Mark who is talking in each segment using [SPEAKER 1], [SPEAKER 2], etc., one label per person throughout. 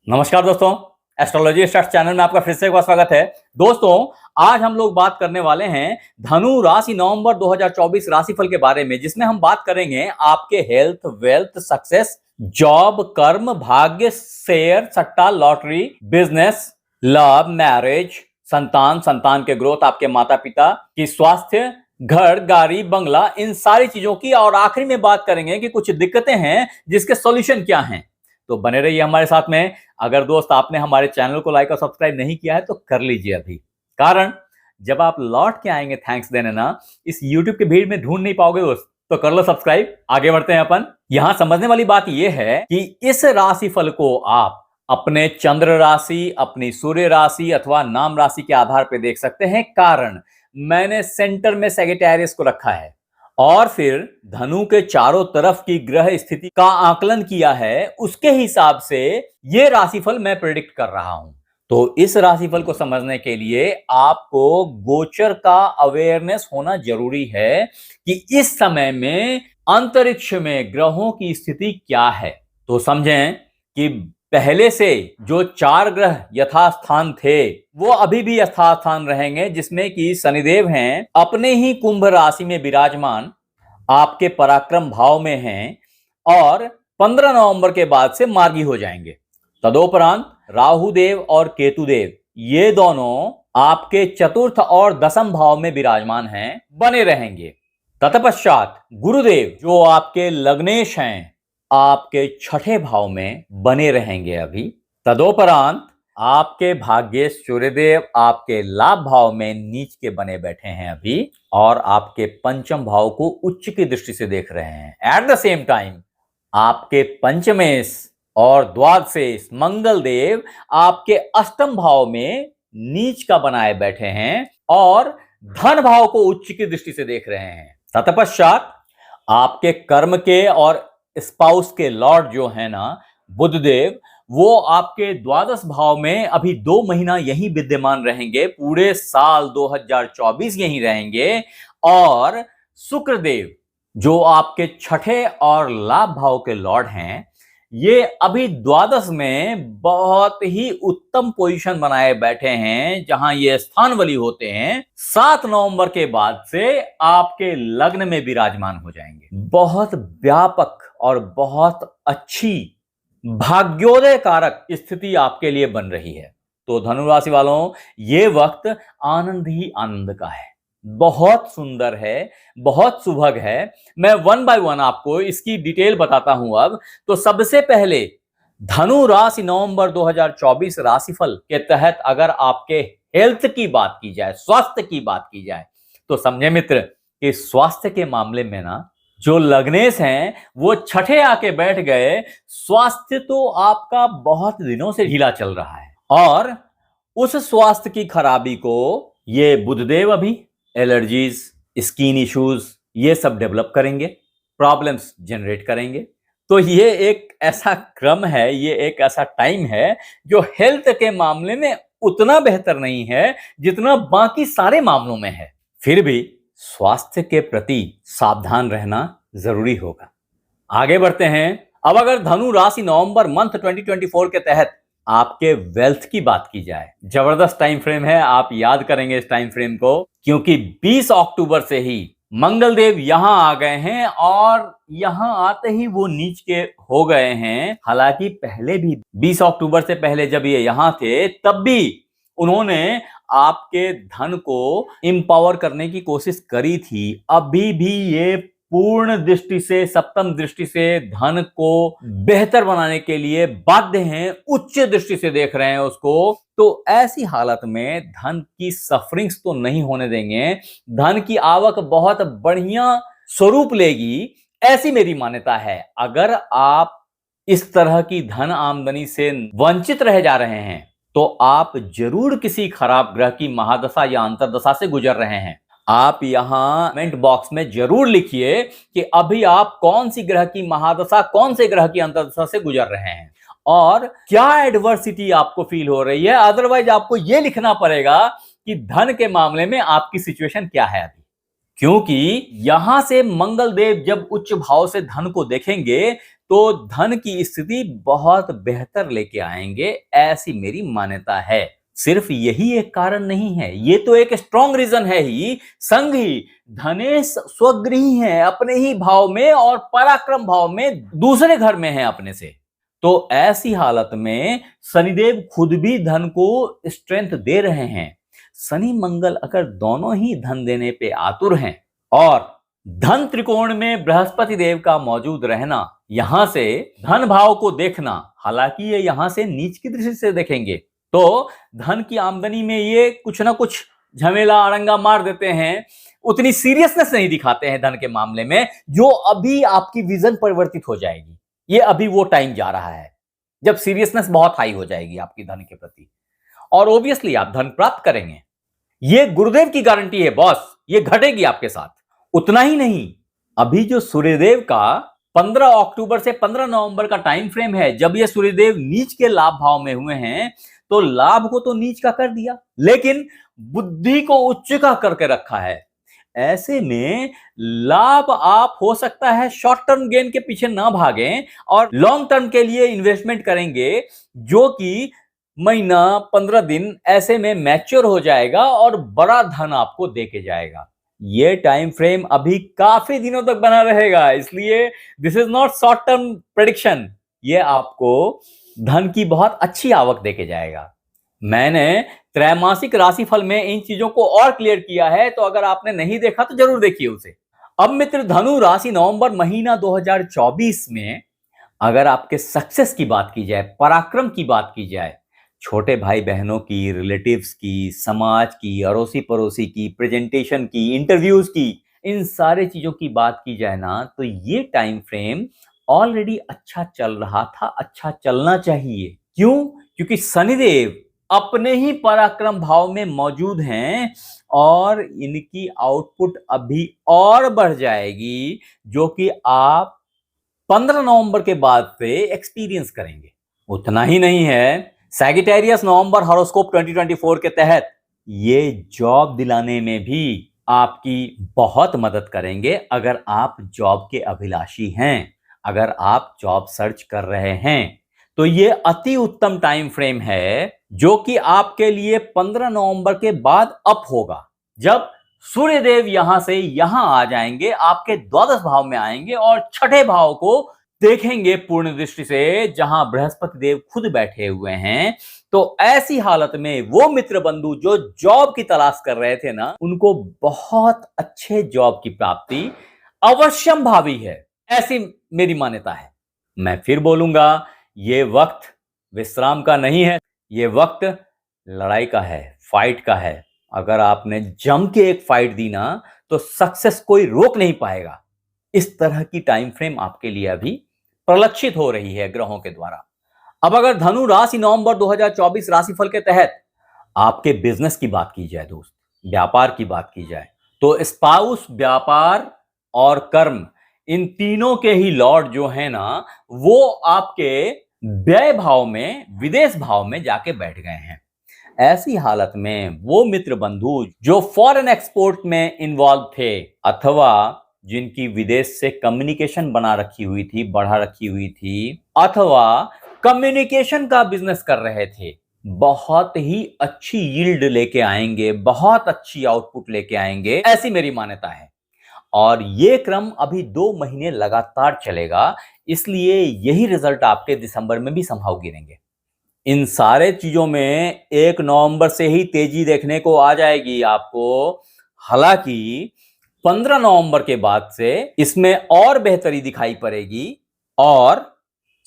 [SPEAKER 1] नमस्कार दोस्तों, astrology start channel में आपका फिर से एक बार स्वागत है। दोस्तों, आज हम लोग बात करने वाले हैं धनु राशि नवंबर 2024 राशिफल के बारे में, जिसमें हम बात करेंगे आपके हेल्थ, वेल्थ, सक्सेस, जॉब, कर्म, भाग्य, शेयर, सट्टा, लॉटरी, बिजनेस, लव, मैरिज, संतान, संतान के ग्रोथ, आपके माता पिता की स्वास्थ्य, घर, गाड़ी, बंगला, इन सारी चीजों की। और आखिरी में बात करेंगे कि कुछ दिक्कतें हैं जिसके सॉल्यूशन क्या हैं। तो बने रहिए हमारे साथ में। अगर दोस्त आपने हमारे चैनल को लाइक और सब्सक्राइब नहीं किया है तो कर लीजिए अभी। कारण जब आप लौट के आएंगे थैंक्स देने ना, इस YouTube की भीड़ में ढूंढ नहीं पाओगे दोस्त, तो कर लो सब्सक्राइब। आगे बढ़ते हैं अपन। यहां समझने वाली बात यह है कि इस राशिफल को आप अपने चंद्र राशि, अपनी सूर्य राशि अथवा नाम राशि के आधार पर देख सकते हैं। कारण मैंने सेंटर में सेजिटेरियस को रखा है और फिर धनु के चारों तरफ की ग्रह स्थिति का आकलन किया है, उसके हिसाब से यह राशिफल मैं प्रेडिक्ट कर रहा हूं। तो इस राशिफल को समझने के लिए आपको गोचर का अवेयरनेस होना जरूरी है कि इस समय में अंतरिक्ष में ग्रहों की स्थिति क्या है। तो समझें कि पहले से जो 4 ग्रह यथास्थान थे वो अभी भी यथास्थान रहेंगे, जिसमें कि शनिदेव हैं अपने ही कुंभ राशि में विराजमान, आपके पराक्रम भाव में हैं और 15 नवंबर के बाद से मार्गी हो जाएंगे। तदोपरांत राहु देव और केतु देव ये दोनों आपके चतुर्थ और दसम भाव में विराजमान हैं, बने रहेंगे। तत्पश्चात गुरुदेव जो आपके लग्नेश हैं आपके छठे भाव में बने रहेंगे अभी। तदोपरांत आपके भाग्येश सूर्यदेव आपके लाभ भाव में नीच के बने बैठे हैं अभी और आपके पंचम भाव को उच्च की दृष्टि से देख रहे हैं। एट द सेम टाइम आपके पंचमेश और द्वादशेश मंगल देव आपके अष्टम भाव में नीच का बनाए बैठे हैं और धन भाव को उच्च की दृष्टि से देख रहे हैं। तत्पश्चात आपके कर्म के और स्पाउस के लॉर्ड जो है ना बुध देव, वो आपके द्वादश भाव में अभी 2 महीना यहीं विद्यमान रहेंगे, पूरे साल 2024 यहीं रहेंगे। और शुक्र देव जो आपके छठे और लाभ भाव के लॉर्ड हैं, ये अभी द्वादश में बहुत ही उत्तम पोजीशन बनाए बैठे हैं, जहां ये स्थान बली होते हैं। 7 नवंबर के बाद से आपके लग्न में विराजमान हो जाएंगे। बहुत व्यापक और बहुत अच्छी भाग्योदय कारक स्थिति आपके लिए बन रही है। तो धनु राशि वालों, ये वक्त आनंद ही आनंद का है, बहुत सुंदर है, बहुत सुभग है। मैं 1 बाय 1 आपको इसकी डिटेल बताता हूं। अब तो सबसे पहले धनु राशि नवंबर 2024 राशिफल के तहत अगर आपके हेल्थ की बात की जाए, स्वास्थ्य की बात की जाए, तो समझे मित्र कि स्वास्थ्य के मामले में ना जो लग्नेश हैं वो छठे आके बैठ गए। स्वास्थ्य तो आपका बहुत दिनों से ढीला चल रहा है और उस स्वास्थ्य की खराबी को ये बुधदेव अभी एलर्जीज, स्किन इश्यूज ये सब डेवलप करेंगे, प्रॉब्लम्स जनरेट करेंगे। तो ये एक ऐसा क्रम है, ये एक ऐसा टाइम है जो हेल्थ के मामले में उतना बेहतर नहीं है जितना बाकी सारे मामलों में है। फिर भी स्वास्थ्य के प्रति सावधान रहना जरूरी होगा। आगे बढ़ते हैं। अब अगर धनु राशि नवंबर मंथ 2024 के तहत आपके वेल्थ की बात की जाए, जबरदस्त टाइम फ्रेम है, आप याद करेंगे इस टाइम फ्रेम को, क्योंकि 20 अक्टूबर से ही मंगल देव यहां आ गए हैं और यहां आते ही वो नीच के हो गए हैं। हालांकि पहले भी 20 अक्टूबर से पहले जब ये यहां थे तब भी उन्होंने आपके धन को इंपावर करने की कोशिश करी थी। अभी भी ये पूर्ण दृष्टि से, सप्तम दृष्टि से धन को बेहतर बनाने के लिए बाध्य हैं, उच्च दृष्टि से देख रहे हैं उसको। तो ऐसी हालत में धन की सफरिंग्स तो नहीं होने देंगे, धन की आवक बहुत बढ़िया स्वरूप लेगी, ऐसी मेरी मान्यता है। अगर आप इस तरह की धन आमदनी से वंचित रह जा रहे हैं तो आप जरूर किसी खराब ग्रह की महादशा या अंतरदशा से गुजर रहे हैं। आप यहां कमेंट बॉक्स में जरूर लिखिए कि अभी आप कौन सी ग्रह की महादशा, कौन से ग्रह की अंतरदशा से गुजर रहे हैं और क्या एडवर्सिटी आपको फील हो रही है। अदरवाइज आपको यह लिखना पड़ेगा कि धन के मामले में आपकी सिचुएशन क्या है अभी, क्योंकि यहां से मंगल देव जब उच्च भाव से धन को देखेंगे तो धन की स्थिति बहुत बेहतर लेके आएंगे, ऐसी मेरी मान्यता है। सिर्फ यही एक कारण नहीं है, ये तो एक स्ट्रॉन्ग रीजन है ही, संग ही धनेश स्वगृही है अपने ही भाव में और पराक्रम भाव में दूसरे घर में है अपने से। तो ऐसी हालत में शनिदेव खुद भी धन को स्ट्रेंथ दे रहे हैं। शनि मंगल अगर दोनों ही धन देने पे आतुर हैं और धन त्रिकोण में बृहस्पति देव का मौजूद रहना, यहां से धन भाव को देखना, हालांकि ये यहां से नीच की दृष्टि से देखेंगे तो धन की आमदनी में ये कुछ ना कुछ झमेला अड़ंगा मार देते हैं, उतनी सीरियसनेस नहीं दिखाते हैं धन के मामले में, जो अभी आपकी विजन परिवर्तित हो जाएगी। ये अभी वो टाइम जा रहा है जब सीरियसनेस बहुत हाई हो जाएगी आपकी धन के प्रति और ओब्वियसली आप धन प्राप्त करेंगे। ये गुरुदेव की गारंटी है बॉस, ये घटेगी आपके साथ। उतना ही नहीं, अभी जो सूर्यदेव का 15 अक्टूबर से 15 नवंबर का टाइम फ्रेम है, जब ये सूर्यदेव नीच के लाभ भाव में हुए हैं, तो लाभ को तो नीच का कर दिया, लेकिन बुद्धि को उच्च का करके रखा है। ऐसे में लाभ आप हो सकता है शॉर्ट टर्म गेन के पीछे ना भागें और लॉन्ग टर्म के लिए इन्वेस्टमेंट करेंगे, जो कि महीना 15 दिन ऐसे में मैच्योर हो जाएगा और बड़ा धन आपको देके जाएगा। ये टाइम फ्रेम अभी काफी दिनों तक बना रहेगा, इसलिए this is not short term prediction, ये आपको धन की बहुत अच्छी आवक देके जाएगा। मैंने त्रैमासिक राशिफल में इन चीजों को और क्लियर किया है, तो अगर आपने नहीं देखा तो जरूर देखिए उसे। अब मित्र, धनु राशि नवंबर महीना 2024 में अगर आपके सक्सेस की बात की जाए, पराक्रम की बात की जाए, छोटे भाई बहनों की, रिलेटिव्स की, समाज की, अड़ोसी पड़ोसी की, प्रेजेंटेशन की, इंटरव्यूज की, इन सारे चीजों की बात की जाए ना, तो ये टाइम फ्रेम ऑलरेडी अच्छा चल रहा था, अच्छा चलना चाहिए। क्यों? क्योंकि शनिदेव अपने ही पराक्रम भाव में मौजूद हैं और इनकी आउटपुट अभी और बढ़ जाएगी, जो कि आप 15 नवंबर के बाद से एक्सपीरियंस करेंगे। उतना ही नहीं है, सैगिटेरियस नवंबर हॉरोस्कोप 2024 के तहत ये जॉब दिलाने में भी आपकी बहुत मदद करेंगे। अगर आप जॉब के अभिलाषी हैं, अगर आप जॉब सर्च कर रहे हैं, तो ये अति उत्तम टाइम फ्रेम है, जो कि आपके लिए 15 नवंबर के बाद अप होगा, जब सूर्यदेव यहां से यहां आ जाएंगे, आपके द्वादश भाव में आएंगे और छठे भाव को देखेंगे पूर्ण दृष्टि से, जहां बृहस्पति देव खुद बैठे हुए हैं। तो ऐसी हालत में वो मित्र बंधु जो जॉब की तलाश कर रहे थे ना, उनको बहुत अच्छे जॉब की प्राप्ति अवश्यम भावी है, ऐसी मेरी मान्यता है। मैं फिर बोलूंगा, ये वक्त विश्राम का नहीं है, ये वक्त लड़ाई का है, फाइट का है। अगर आपने जम के एक फाइट दी ना, तो सक्सेस कोई रोक नहीं पाएगा। इस तरह की टाइम फ्रेम आपके लिए अभी प्रलक्षित हो रही है ग्रहों के द्वारा। अब अगर धनु राशि नवंबर 2024 राशिफल के तहत आपके बिजनेस की बात की जाए दोस्त, व्यापार की बात की जाए, तो स्पाउस, व्यापार और कर्म, इन तीनों के ही लॉर्ड जो है ना, वो आपके व्यय भाव में, विदेश भाव में जाके बैठ गए हैं। ऐसी हालत में वो मित्र बंधु जो फॉरेन एक्सपोर्ट में इन्वॉल्व थे, अथवा जिनकी विदेश से कम्युनिकेशन बना रखी हुई थी, बढ़ा रखी हुई थी, अथवा कम्युनिकेशन का बिजनेस कर रहे थे, बहुत ही अच्छी यील्ड लेके आएंगे, बहुत अच्छी आउटपुट लेके आएंगे, ऐसी मेरी मान्यता है। और ये क्रम अभी 2 महीने लगातार चलेगा, इसलिए यही रिजल्ट आपके दिसंबर में भी संभाव गिरेंगे। इन सारे चीजों में 1 नवंबर से ही तेजी देखने को आ जाएगी आपको। हालांकि 15 नवंबर के बाद से इसमें और बेहतरी दिखाई पड़ेगी और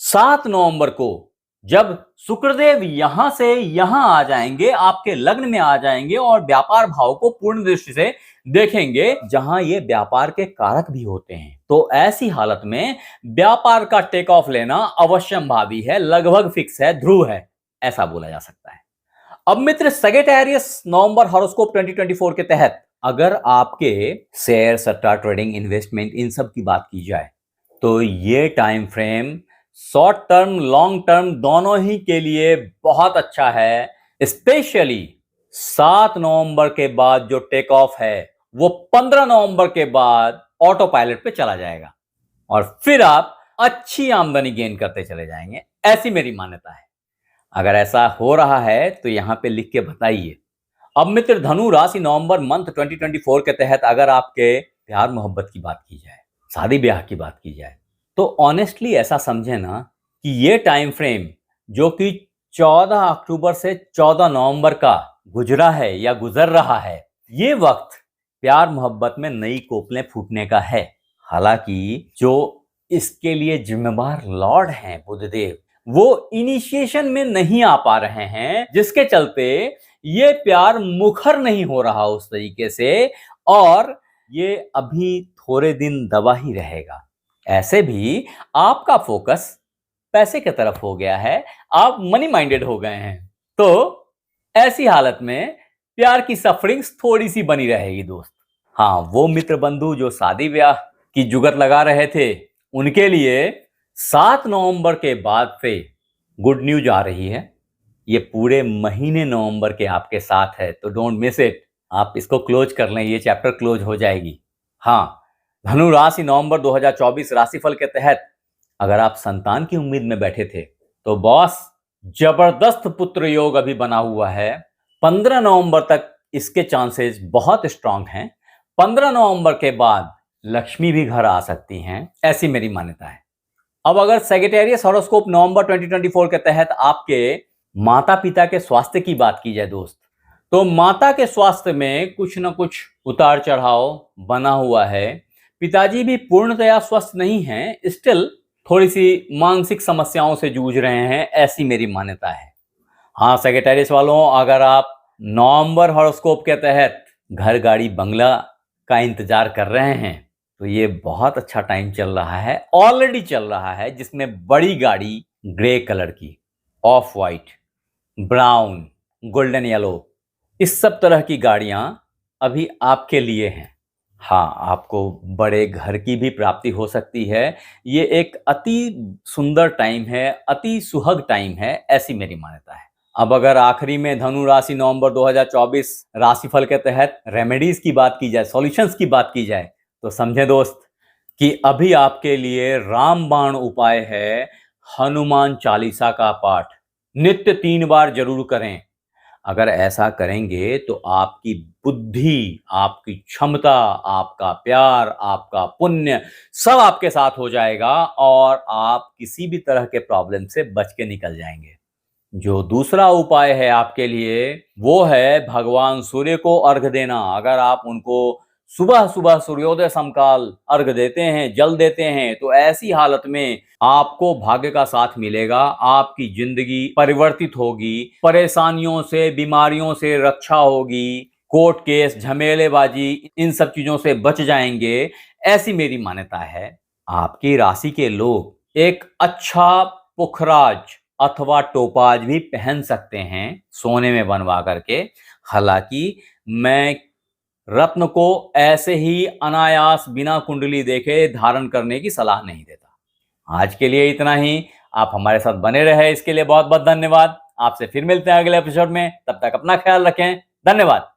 [SPEAKER 1] 7 नवंबर को जब शुक्रदेव यहां से यहां आ जाएंगे, आपके लग्न में आ जाएंगे और व्यापार भाव को पूर्ण दृष्टि से देखेंगे, जहां ये व्यापार के कारक भी होते हैं, तो ऐसी हालत में व्यापार का टेक ऑफ लेना अवश्यंभावी है, लगभग फिक्स है, ध्रुव है, ऐसा बोला जा सकता है। अब मित्र, सैगिटेरियस नवंबर हॉरोस्कोप 2024 के तहत अगर आपके शेयर, सट्टा, ट्रेडिंग, इन्वेस्टमेंट, इन सब की बात की जाए, तो ये time frame short term, long term दोनों ही के लिए बहुत अच्छा है। स्पेशली 7 नवंबर के बाद जो टेक ऑफ है, वो 15 नवंबर के बाद ऑटो पायलट पे चला जाएगा और फिर आप अच्छी आमदनी गेन करते चले जाएंगे, ऐसी मेरी मान्यता है। अगर ऐसा हो रहा है तो यहां पे लिख के बताइए। अब मित्र धनु राशि नवंबर मंथ 2024 के तहत अगर आपके प्यार मोहब्बत की बात की जाए, शादी ब्याह की बात की जाए, तो ऑनेस्टली ऐसा समझे ना कि ये टाइम फ्रेम जो कि 14 अक्टूबर से 14 नवंबर का गुजरा है या गुजर रहा है, ये वक्त प्यार मोहब्बत में नई कोपलें फूटने का है। हालांकि जो इसके लिए जिम्मेवार लॉर्ड हैं बुधदेव, वो इनिशिएशन में नहीं आ पा रहे हैं, जिसके चलते ये प्यार मुखर नहीं हो रहा उस तरीके से, और ये अभी थोड़े दिन दबा ही रहेगा। ऐसे भी आपका फोकस पैसे की तरफ हो गया है, आप मनी माइंडेड हो गए हैं, तो ऐसी हालत में प्यार की सफरिंग्स थोड़ी सी बनी रहेगी दोस्त। हाँ, वो मित्र बंधु जो शादी ब्याह की जुगत लगा रहे थे, उनके लिए 7 नवंबर के बाद से गुड न्यूज आ रही है। ये पूरे महीने नवंबर के आपके साथ है, तो डोंट मिस इट। आप इसको क्लोज कर लें, ये चैप्टर क्लोज हो जाएगी। हाँ, धनु राशि नवंबर 2024 राशिफल के तहत अगर आप संतान की उम्मीद में बैठे थे, तो बॉस जबरदस्त पुत्र योग अभी बना हुआ है। 15 नवंबर तक इसके चांसेस बहुत स्ट्रांग हैं। 15 नवंबर के बाद लक्ष्मी भी घर आ सकती हैं, ऐसी मेरी मान्यता है। अब अगर सेजिटेरियस हॉरोस्कोप नवंबर 2024 के तहत आपके माता पिता के स्वास्थ्य की बात की जाए दोस्त, तो माता के स्वास्थ्य में कुछ न कुछ उतार चढ़ाव बना हुआ है। पिताजी भी पूर्णतया स्वस्थ नहीं हैं, स्टिल थोड़ी सी मानसिक समस्याओं से जूझ रहे हैं, ऐसी मेरी मान्यता है। हाँ सेजिटेरियस वालों, अगर आप नवंबर हॉरोस्कोप के तहत घर गाड़ी बंगला का इंतजार कर रहे हैं, तो ये बहुत अच्छा टाइम चल रहा है, ऑलरेडी चल रहा है, जिसमें बड़ी गाड़ी ग्रे कलर की, of white, brown, golden yellow, इस सब तरह की गाड़ियां अभी आपके लिए हैं। हाँ, आपको बड़े घर की भी प्राप्ति हो सकती है। ये एक अति सुंदर टाइम है, अति सुहाग टाइम है, ऐसी मेरी मान्यता है। अब अगर आखिरी में धनु राशि नवंबर 2024 राशिफल के तहत रेमेडीज की बात की जाए, सॉल्यूशंस की बात की जाए, तो समझे दोस्त कि अभी आपके लिए रामबाण उपाय है। हनुमान चालीसा का पाठ नित्य 3 बार जरूर करें। अगर ऐसा करेंगे तो आपकी बुद्धि, आपकी क्षमता, आपका प्यार, आपका पुण्य सब आपके साथ हो जाएगा और आप किसी भी तरह के प्रॉब्लम से बच के निकल जाएंगे। जो दूसरा उपाय है आपके लिए, वो है भगवान सूर्य को अर्घ देना। अगर आप उनको सुबह सुबह सूर्योदय समकाल अर्घ देते हैं, जल देते हैं, तो ऐसी हालत में आपको भाग्य का साथ मिलेगा, आपकी जिंदगी परिवर्तित होगी, परेशानियों से, बीमारियों से रक्षा होगी, कोर्ट केस, झमेलेबाजी, इन सब चीजों से बच जाएंगे, ऐसी मेरी मान्यता है। आपकी राशि के लोग एक अच्छा पुखराज अथवा टोपाज भी पहन सकते हैं सोने में बनवा करके। हालांकि मैं रत्न को ऐसे ही अनायास बिना कुंडली देखे धारण करने की सलाह नहीं देता। आज के लिए इतना ही। आप हमारे साथ बने रहे, इसके लिए बहुत बहुत धन्यवाद। आपसे फिर मिलते हैं अगले एपिसोड में, तब तक अपना ख्याल रखें। धन्यवाद।